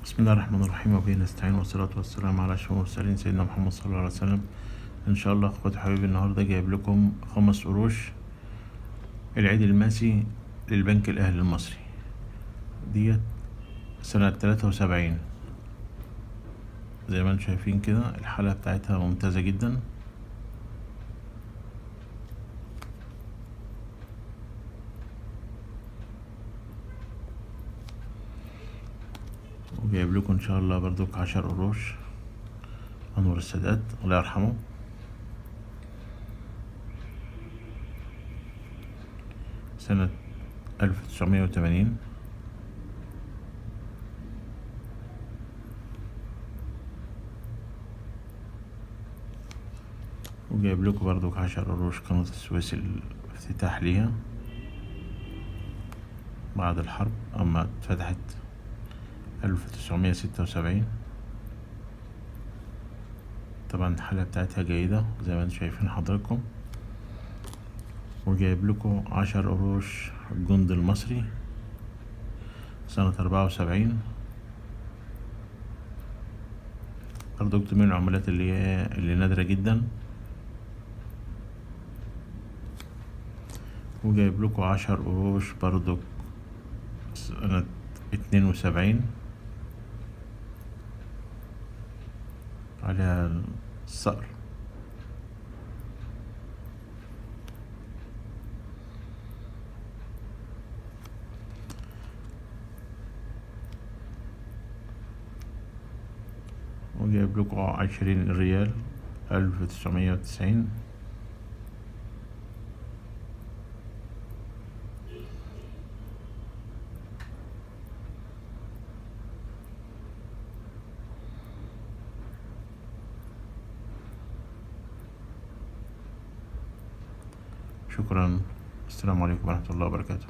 بسم الله الرحمن الرحيم، وبه نستعين، والصلاة والسلام على أشرف المرسلين سيدنا محمد صلى الله عليه وسلم. إن شاء الله أخواتي حبايبي، النهاردة جايب لكم 5 قروش العيد الماسي للبنك الأهلي المصري ديت سنة 73. زي ما انتم شايفين كده الحالة بتاعتها ممتازة جدا. وجايب لكم إن شاء الله برضك 10 قروش أنور السادات الله يرحمه سنة 1980. وجايب لكم برضك 10 قروش قناة السويس الافتتاح ليها بعد الحرب، أما اتفتحت 1976. طبعا الحالة بتاعتها جيدة زي ما انتم شايفين حضراتكم. وجايب لكم 10 قروش الجند المصري سنة 74. برضو من العملات اللي نادرة جدا. وجايب لكم 10 قروش برضو سنة 72 عليها الصقر. وجايب لكم 20 ريال 1990. شكرا. السلام عليكم ورحمة الله وبركاته.